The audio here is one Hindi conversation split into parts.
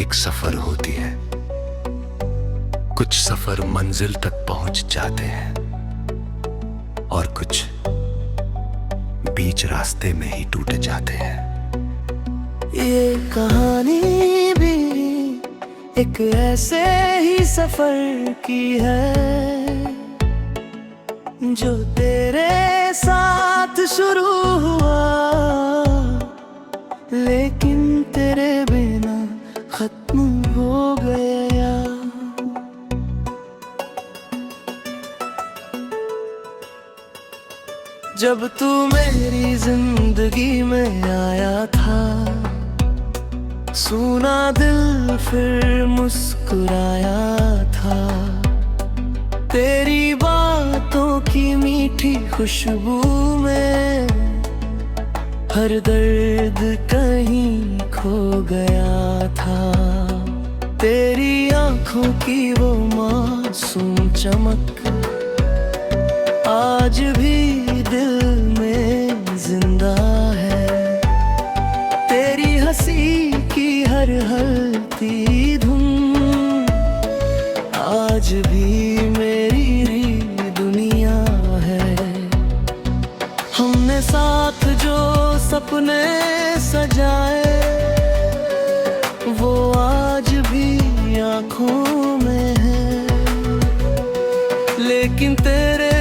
एक सफर होती है। कुछ सफर मंजिल तक पहुंच जाते हैं और कुछ बीच रास्ते में ही टूट जाते हैं। ये कहानी भी एक ऐसे ही सफर की है जो तेरे साथ शुरू हुआ, लेकिन तेरे बिना खत्म हो गया। जब तू मेरी जिंदगी में आया था, सुना दिल फिर मुस्कुराया था। तेरी बातों की मीठी खुशबू में हर दर्द कहीं खो गया था। तेरी आंखों की वो मासूम चमक आज भी दिल में जिंदा है। तेरी हंसी की हर हलती धुन आज भी मेरी दुनिया है। हमने साथ जो सपने सजाए वो आज भी आंखों में है, लेकिन तेरे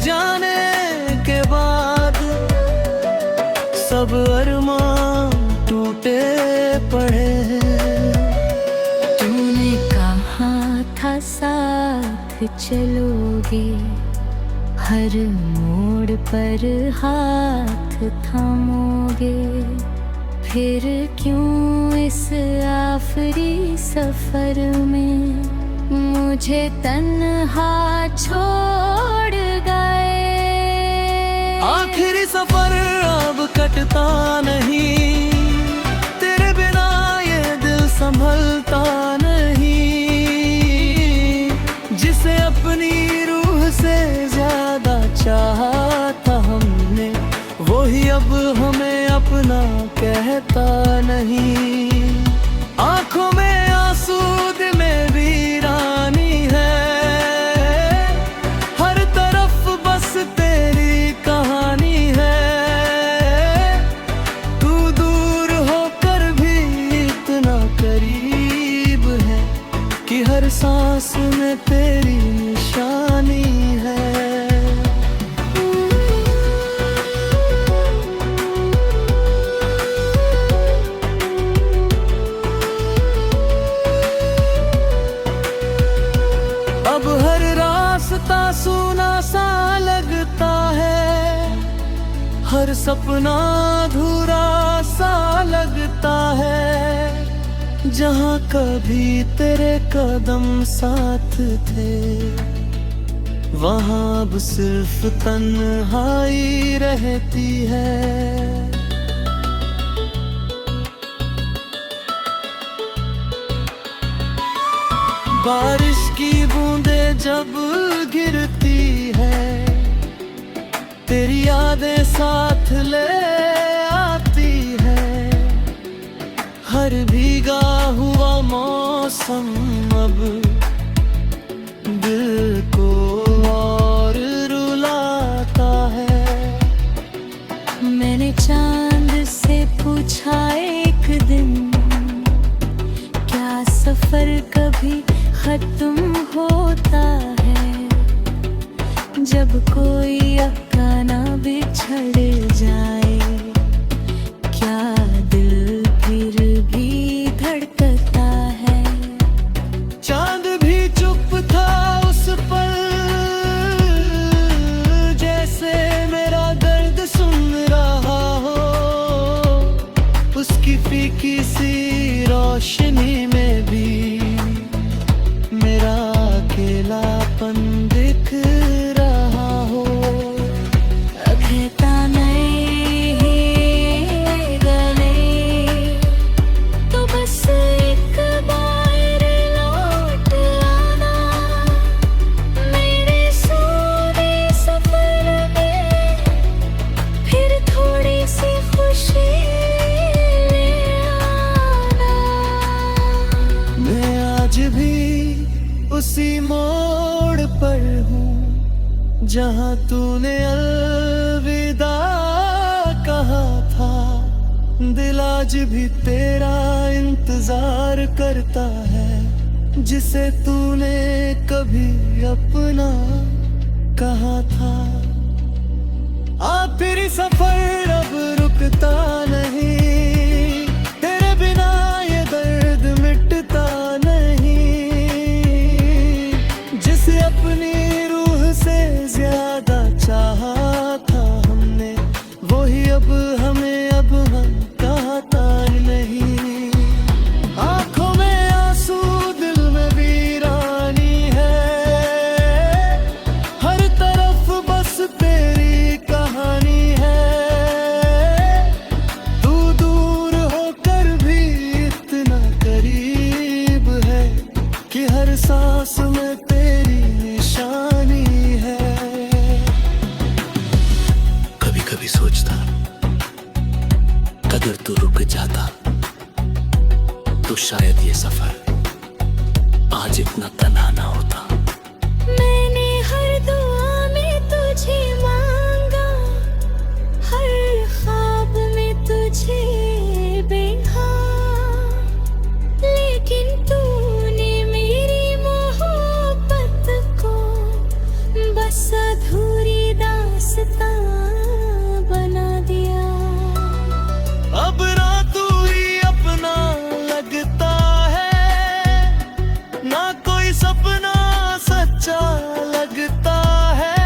जाने के बाद सब अरमान टूटे पड़े हैं। तूने कहा था साथ चलोगे, हर मोड़ पर हाथ थामोगे। फिर क्यों इस आखिरी सफर में मुझे तन्हा छोड़ गए। आखिरी सफर अब कटता नहीं, तेरे बिना ये दिल संभलता नहीं। जिसे अपनी रूह से ज्यादा चाहा था हमने, वही अब हमें अपना कहता नहीं। आंखों में आंसू दिल में वीरानी है, हर तरफ बस तेरी कहानी है। तू दूर होकर भी इतना करीब है कि हर सांस में तेरी निशानी है। अब हर रास्ता सूना सा लगता है, हर सपना अधूरा सा लगता है। जहाँ कभी तेरे कदम साथ थे, वहाँ अब सिर्फ तन्हाई रहती है। बारिश की बूंदें जब गिरती है, तेरी यादें साथ ले आती है। हर भीगा हुआ मौसम अब दिल को और रुलाता है। मैंने चांद से पूछा एक दिन, क्या सफर कभी खत्म होता है? जब कोई अफसाना बिछड़ जाए, क्या दिल फिर भी धड़कता है? चांद भी चुप था उस पल, जैसे मेरा दर्द सुन रहा हो। उसकी फीकी सी रोशनी में भी मेरा अकेलापन दिख रहा हो। कहता नहीं उसी मोड़ पर हूँ जहाँ तूने अलविदा कहा था। दिल आज भी तेरा इंतजार करता है, जिसे तूने कभी अपना कहा था। आखिरी सफर अब रुकता नहीं, तेरे बिना ये दर्द मिटता नहीं। जिसे अपनी रूह से ज्यादा चाहा था हमने, वही अब हमें अब हम कहता नहीं। आंखों में आंसू, दिल में वीरानी है, हर तरफ बस तेरी कहानी है। तू दूर होकर भी इतना करीब है कि हर सांस में तेरी निशानी है। कभी कभी सोचता, अगर तू रुक जाता तो शायद ये सफर आज इतना तन्हा ना होता। मैंने हर दुआ में तुझे मांगा, हर ख्वाब में तुझे देखा, लेकिन तूने मेरी मोहब्बत को बस अधूरी दास्तां बना दिया। अब ना तू ही अपना लगता है, ना कोई सपना सच्चा लगता है।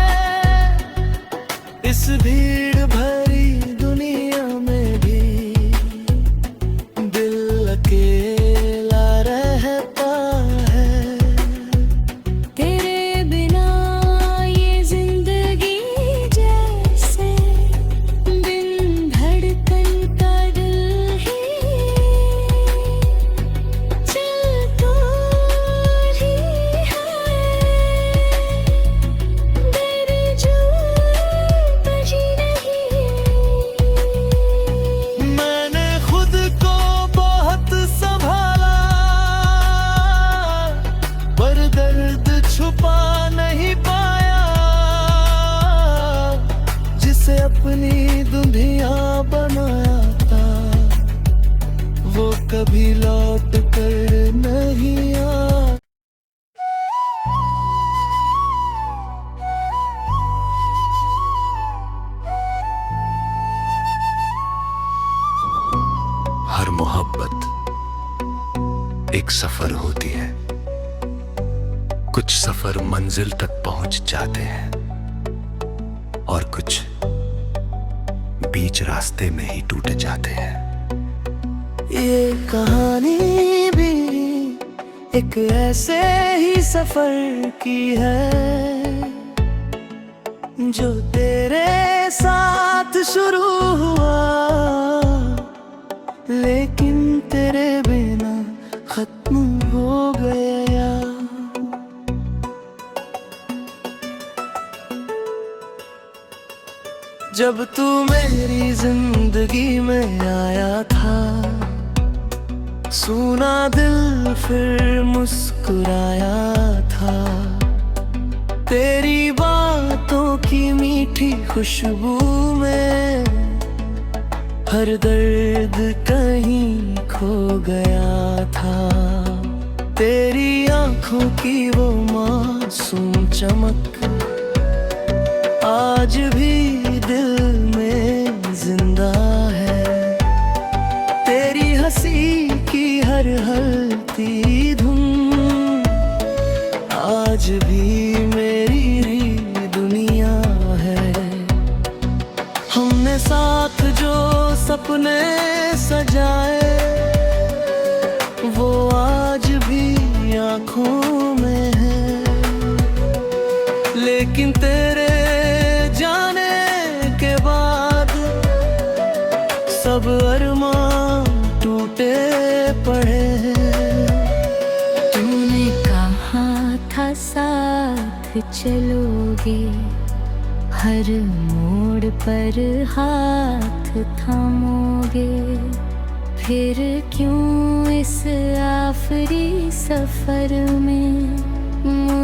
इस भीड़ भरी दुनिया में भी दिल अकेला रहता है। तेरे बिना ये जिंदगी जैसे बिन धड़कन का दिल ही चलता ही है। तेरे जो बजी नहीं। मैंने खुद को बहुत संभाला, पर दर्द छुपा नहीं पाया। जिसे अपनी दुनिया बनाया था, वो कभी लौट कर नहीं आया। हर मोहब्बत एक सफर होती है। कुछ सफर मंजिल तक पहुंच जाते हैं और कुछ बीच रास्ते में ही टूट जाते हैं। ये कहानी भी एक ऐसे ही सफर की है, जो तेरे साथ शुरू हुआ, लेकिन तेरे बिना खत्म हो गया। जब तू मेरी जिंदगी में आया था, सुना दिल फिर मुस्कुराया था। तेरी बातों की मीठी खुशबू में हर दर्द कहीं खो गया था। तेरी आंखों की वो मासूम चमक आज भी दिल में जिंदा है। तेरी हंसी की हर हलती धुन आज भी मेरी दुनिया है। हमने साथ जो सपने सजाए, वो आज भी आंखों में है। लेकिन तेरे जाने के बाद सब अरमान टूटे पड़े हैं। तूने कहा था साथ चलोगे, हर मोड़ पर हाथ थामोगे। फिर क्यों इस आखिरी सफर में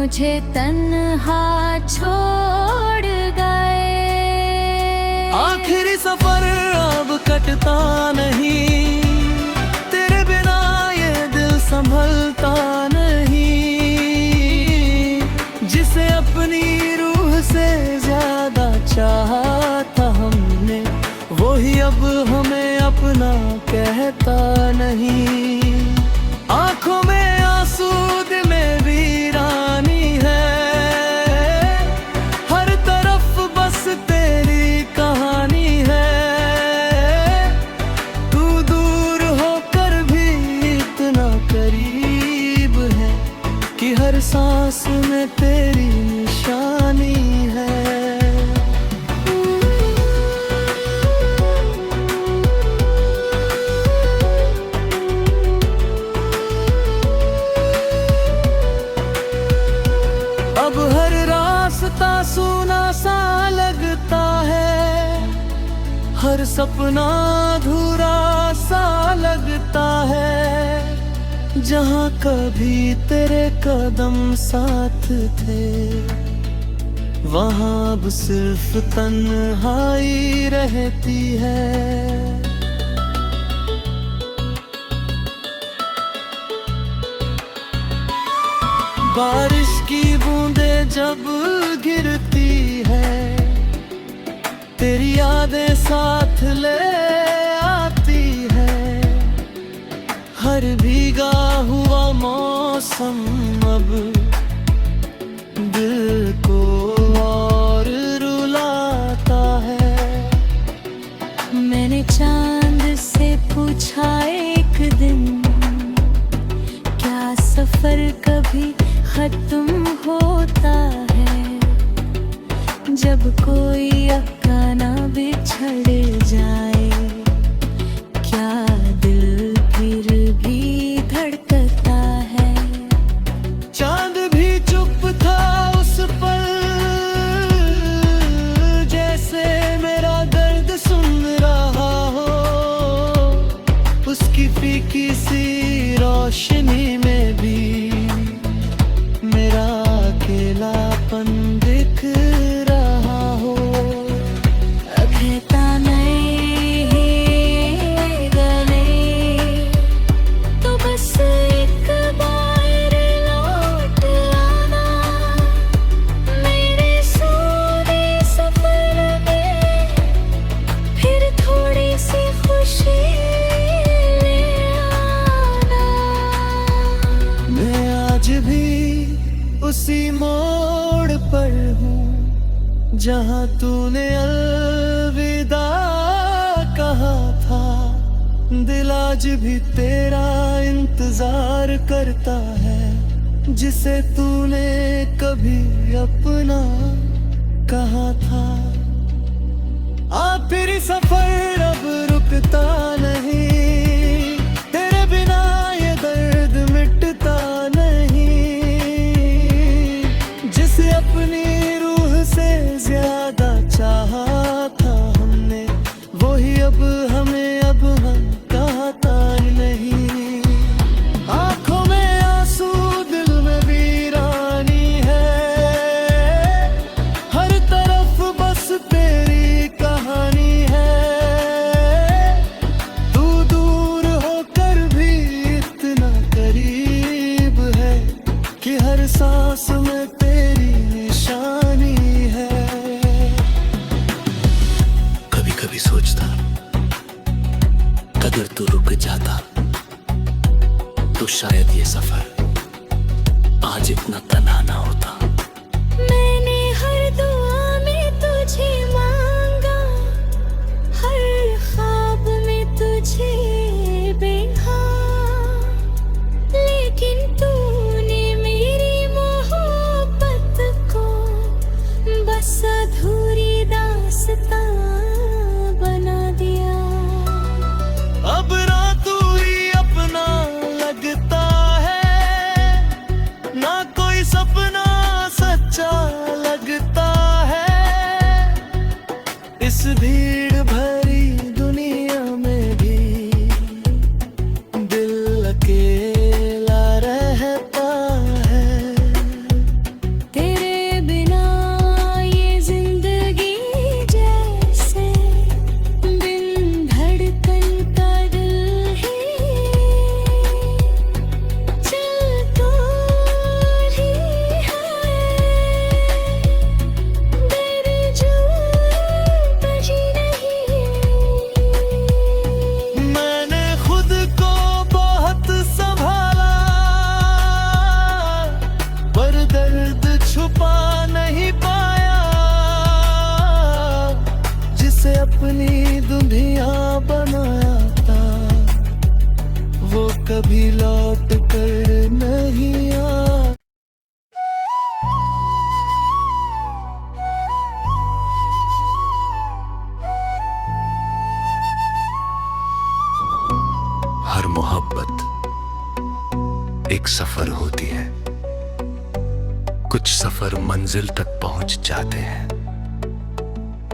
मुझे तन्हा छोड़ गए। आखिरी सफर अब कटता नहीं, तेरे बिना ये दिल संभलता नहीं। जिसे अपनी रूह से ज्यादा चाहा था हमने, वो ही अब हमें अपना कहता नहीं। आंखों में आंसू, दिल में वीरानी है, हर तरफ बस तेरी कहानी है। तू दूर होकर भी इतना करीब है कि हर सांस में तेरी निशानी है। अब हर रास्ता सूना सा लगता है, हर सपना अधूरा सा लगता है। जहाँ कभी तेरे कदम साथ थे, वहाँ अब सिर्फ तन्हाई रहती है। बारिश की बूंदें जब गिरती है, तेरी यादें साथ ले आती है। हर भीगा हुआ मौसम अब दिल को और रुलाता है। मैंने चांद से पूछा एक दिन, क्या सफर कभी खत्म होता है? जब कोई अफसाना बिछड़ जाए, क्या दिल फिर भी धड़कता है? चांद भी चुप था उस पल, जैसे मेरा दर्द सुन रहा हो। उसकी फीकी सी रोशनी में भी मेरा अकेलापन दिख रहा हो। कहता नहीं गले तो बस एक बार लौट आना, मेरे सोने सफर में फिर थोड़ी सी खुशी ले आना। मैं आज भी उसी मोड़ पर हूँ, जहाँ तूने अलविदा कहा था। दिल आज भी तेरा इंतजार करता है, जिसे तूने कभी अपना कहा था। आखिरी सफर अब रुकता नहीं, तेरे बिना ये दर्द मिटता नहीं। जिसे अपनी रूह से ज्यादा चाहा था हमने, वो ही अब हमें अब हम कहता नहीं। आंखों में आंसू, दिल में वीरानी है, हर तरफ बस तेरी कहानी है। तू दूर होकर भी इतना करीब है कि हर सांस में तेरी निशानी है। कभी कभी सोचता, अगर तू रुक जाता तो शायद ये सफर आज इतना तन्हा ना होता। मैंने हर दुआ में तुझे मांगा, हर ख्वाब में तुझे देखा, लेकिन तूने मेरी मोहब्बत को बस अधूरी दास्तां बना दिया। अब ना तू ही अपना लगता है, ना कोई सपना सच्चा लगता है। इस भीड़ भरी दुनिया में भी दिल अकेला रहता है। अपनी दुल्हनिया बनाया था, वो कभी लौट कर नहीं आ। हर मोहब्बत एक सफर होती है। कुछ सफर मंजिल तक पहुंच जाते हैं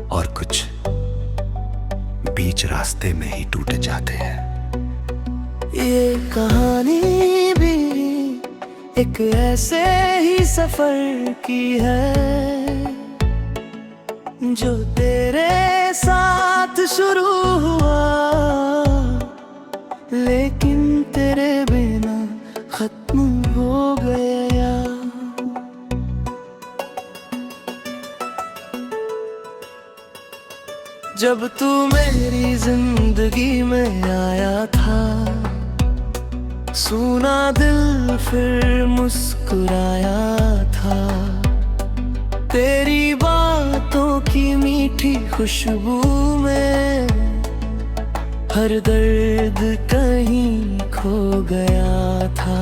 और कुछ बीच रास्ते में ही टूट जाते हैं। ये कहानी भी एक ऐसे ही सफर की है, जो तेरे साथ शुरू हुआ लेकिन तेरे बिना खत्म हो गया। जब तू मेरी जिंदगी में आया था, सुना दिल फिर मुस्कुराया था। तेरी बातों की मीठी खुशबू में हर दर्द कहीं खो गया था।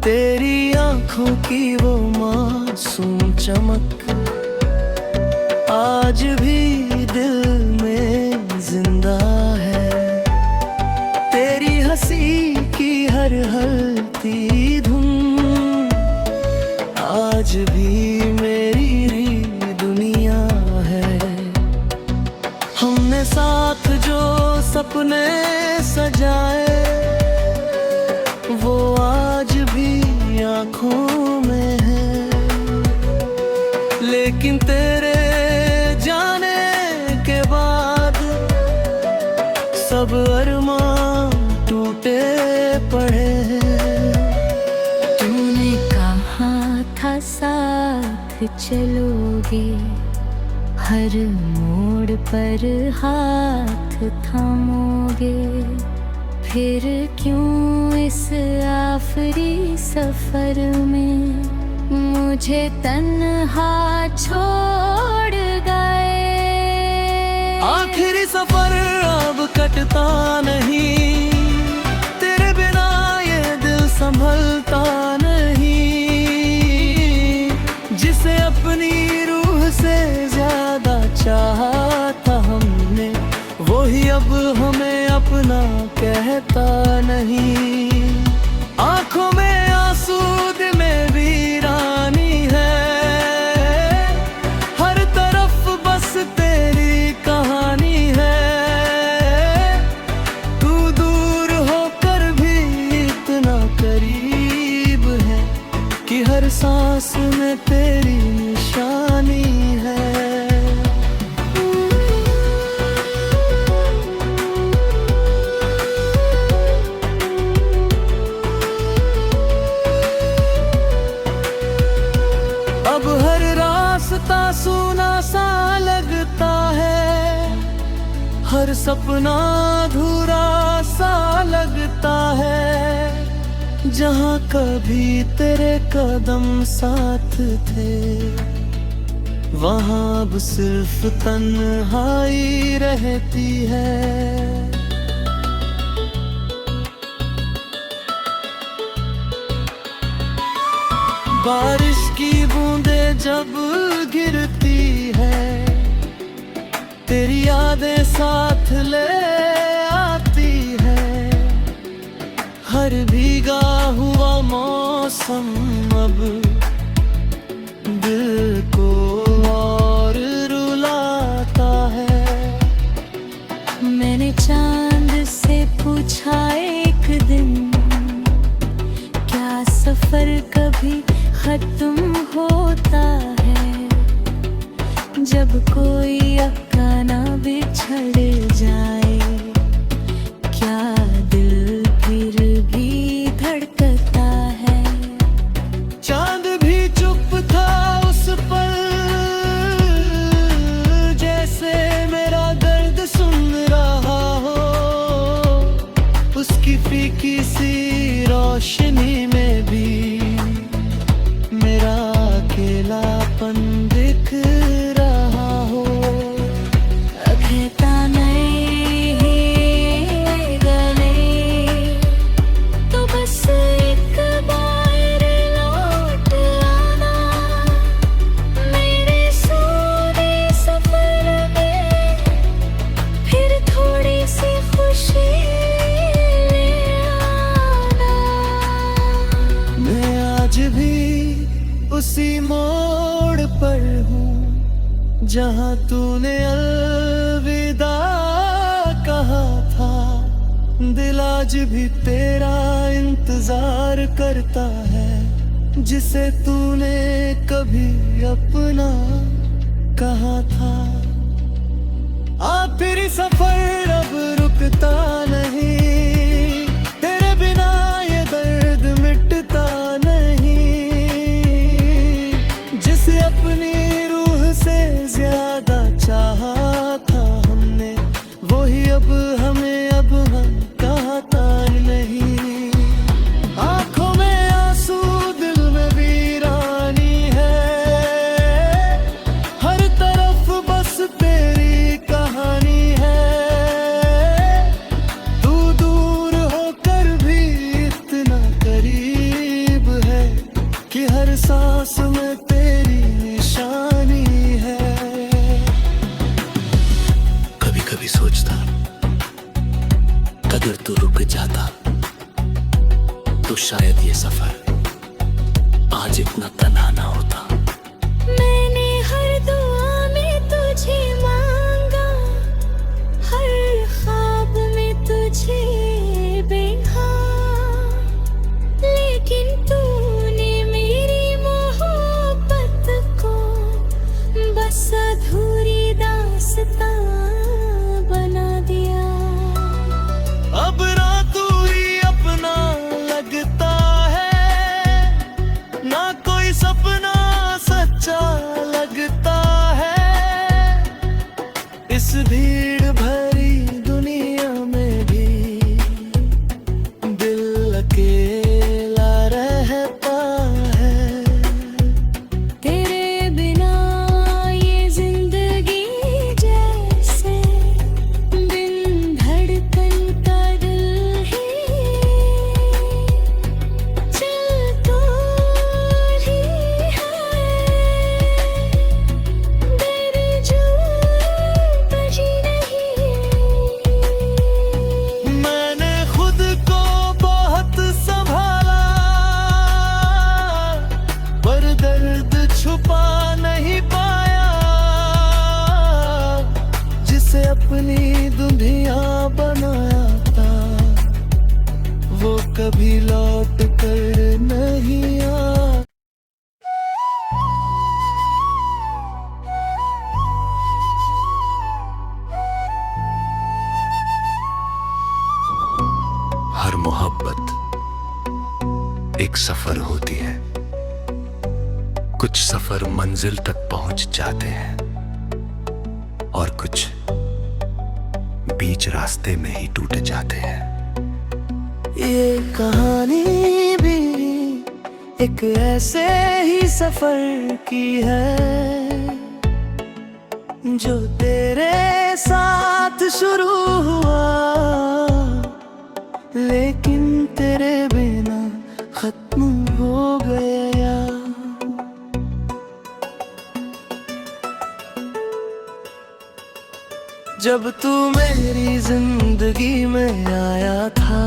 तेरी आंखों की वो मासूम चमक आज भी दिल में जिंदा है। तेरी हंसी की हर हलती धुन आज भी मेरी दुनिया है। हमने साथ जो सपने सजाए, वो आज भी आंखों में है। लेकिन तेरे जाने के बाद सब अरमान टूटे पड़े हैं। तूने कहा था साथ चलोगे, हर मोड़ पर हाथ थामोगे। फिर क्यों इस आखिरी सफर में मुझे तन्हा छोड़ गए। आखिरी सफर अब कटता नहीं, तेरे बिना ये दिल संभलता नहीं। जिसे अपनी रूह से ज्यादा चाहा था हमने, वही अब हमें अपना कहता नहीं। आंखों में आंसू दिल में वीरानी है, हर तरफ बस तेरी कहानी है। तू दूर होकर भी इतना करीब है कि हर सांस में तेरी निशानी है। अब हर रास्ता सुना सा लगता है, हर सपना अधूरा सा लगता है। जहाँ कभी तेरे कदम साथ थे, वहाँ अब सिर्फ तन्हाई रहती है। बारिश की बूंदें जब गिरती है, तेरी यादें साथ ले आती है। हर भीगा हुआ मौसम अब दिल को और रुलाता है। मैंने चांद से पूछा एक दिन, क्या सफर कभी खत्म होता है? जब कोई अफसाना बिछड़ जाए, क्या दिल फिर भी धड़कता है? चांद भी चुप था उस पल, जैसे मेरा दर्द सुन रहा हो। उसकी फीकी सी रोशनी में भी मेरा अकेलापन दिख रहा हो। उसी मोड़ पर हूँ जहाँ तूने अलविदा कहा था। दिल आज भी तेरा इंतजार करता है, जिसे तूने कभी अपना कहा था। आखिरी सफर अब रुकता नहीं, तेरे बिना ये दर्द मिटता नहीं। जिसे अपनी रूह से ज्यादा चाहा था हमने, वही अब हमें अब हम कहता नहीं। आंखों में आंसू, दिल में वीरानी है, हर तरफ बस तेरी कहानी है। तू दूर होकर भी इतना करीब है कि हर सांस में तेरी निशानी है। कभी कभी सोचता, अगर तू रुक जाता तो शायद ये सफर आज इतना तन्हा ना होता। मैंने हर दुआ में तुझे मांगा, हर ख्वाब में तुझे देखा, लेकिन तूने मेरी मोहब्बत को बस अधूरी दास्तां बना दिया। अब ना तू ही अपना लगता है, ना कोई सपना सच्चा लगता है। इस भीड़ भरी दुनिया में भी दिल अकेला रहता है। तेरे बिना ये जिंदगी जैसे बिन धड़कन का दिल ही चलता ही है। तेरे जो बजी नहीं। मैंने खुद को बहुत संभाला, पर दर्द छुपा नहीं पाया। जिसे अपनी दुनिया बनाया था, वो कभी लौट कर नहीं आया। हर मोहब्बत एक सफर होती है। कुछ सफर मंजिल तक पहुंच जाते हैं और कुछ बीच रास्ते में ही टूट जाते हैं। ये कहानी भी एक ऐसे ही सफर की है, जो तेरे साथ शुरू हुआ, लेकिन तेरे बिना खत्म हो गया। जब तू मेरी जिंदगी में आया था,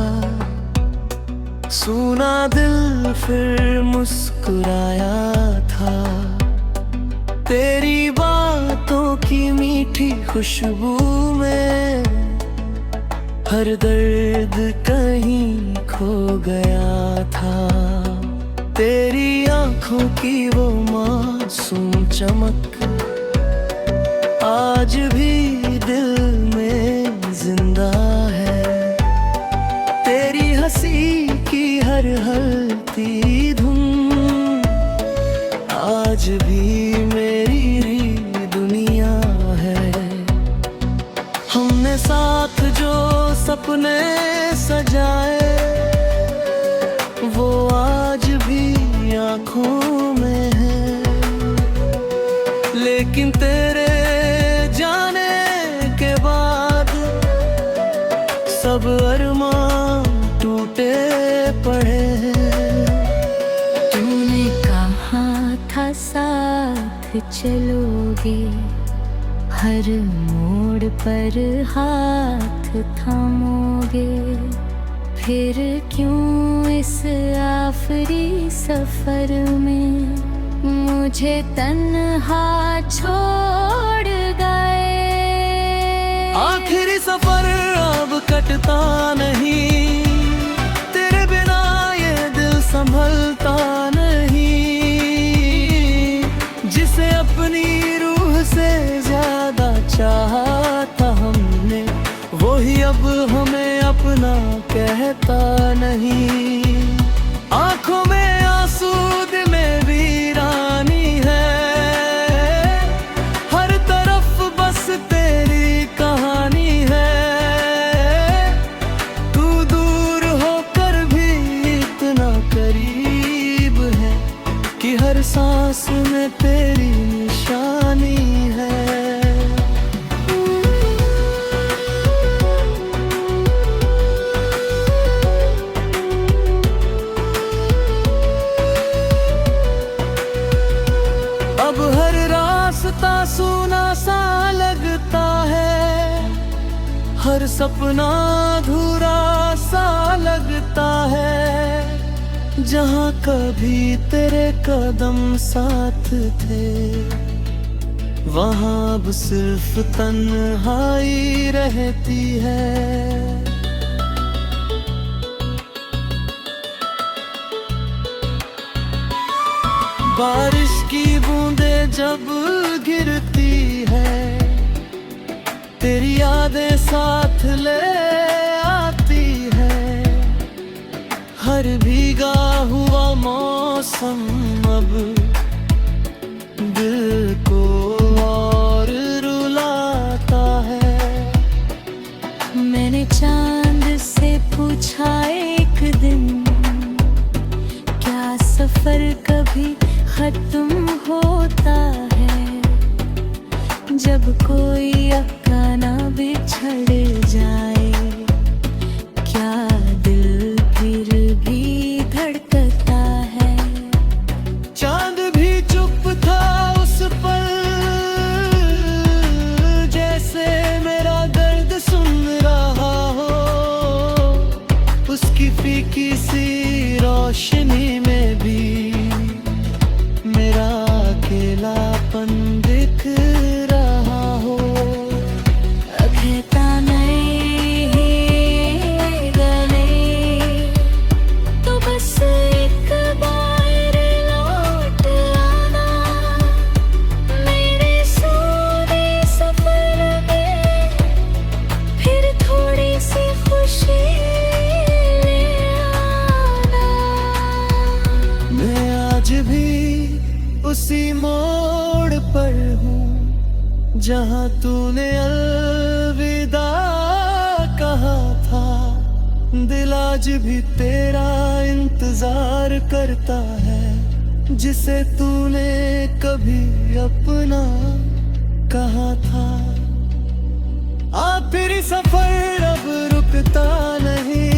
सुना दिल फिर मुस्कुराया था। तेरी बातों की मीठी खुशबू में हर दर्द कहीं खो गया था। तेरी आंखों की वो मासूम चमक आज भी दिल में जिंदा है। तेरी हंसी की हर हलती धुन आज भी मेरी दुनिया है। हमने साथ जो सपने सजाए, वो आज भी आंखों में है। लेकिन तेरे जाने के बाद सब अरमान टूटे पड़े हैं। तूने कहा था साथ चलोगे, हर मोड़ पर हाथ थामोगे। फिर क्यों इस आखिरी सफर में मुझे तन्हा छोड़ गए। आखिरी सफर अब कटता नहीं, तेरे बिना ये दिल संभलता नहीं। जिसे अपनी रूह से ज्यादा चाहा था हमने, वो ही अब हमें अपना कहता नहीं। आंखों में आंसू, दिल में वीरानी है, हर तरफ बस तेरी कहानी है। तू दूर होकर भी इतना करीब है कि हर सांस में तेरी निशानी है। अब हर रास्ता सूना सा लगता है, हर सपना अधूरा सा लगता है। जहाँ कभी तेरे कदम साथ थे, वहाँ अब सिर्फ तन्हाई रहती है। बारिश की बूंदें जब गिरती है, तेरी यादें साथ ले आती है। हर भीगा हुआ मौसम अब दिल को और रुलाता है। मैंने चांद से पूछा एक दिन, क्या सफर कभी खत्म होता है? जब कोई अफसाना बिछड़ जाए, क्या दिल फिर भी धड़कता है? चांद भी चुप था उस पल, जैसे मेरा दर्द सुन रहा हो। उसकी फीकी सी रोशनी में भी मेरा अकेलापन दिख रहा हो। कहता नहीं गले, तो बस एक बार लौट आना मेरे सोने सफर में, फिर थोड़ी सी खुशी ले आना। मैं आज भी उसी मोड़ पर हूँ, जहाँ तूने अलविदा कहा था। दिल आज भी तेरा इंतजार करता है, जिसे तूने कभी अपना कहा था। आखिरी सफर अब रुकता नहीं,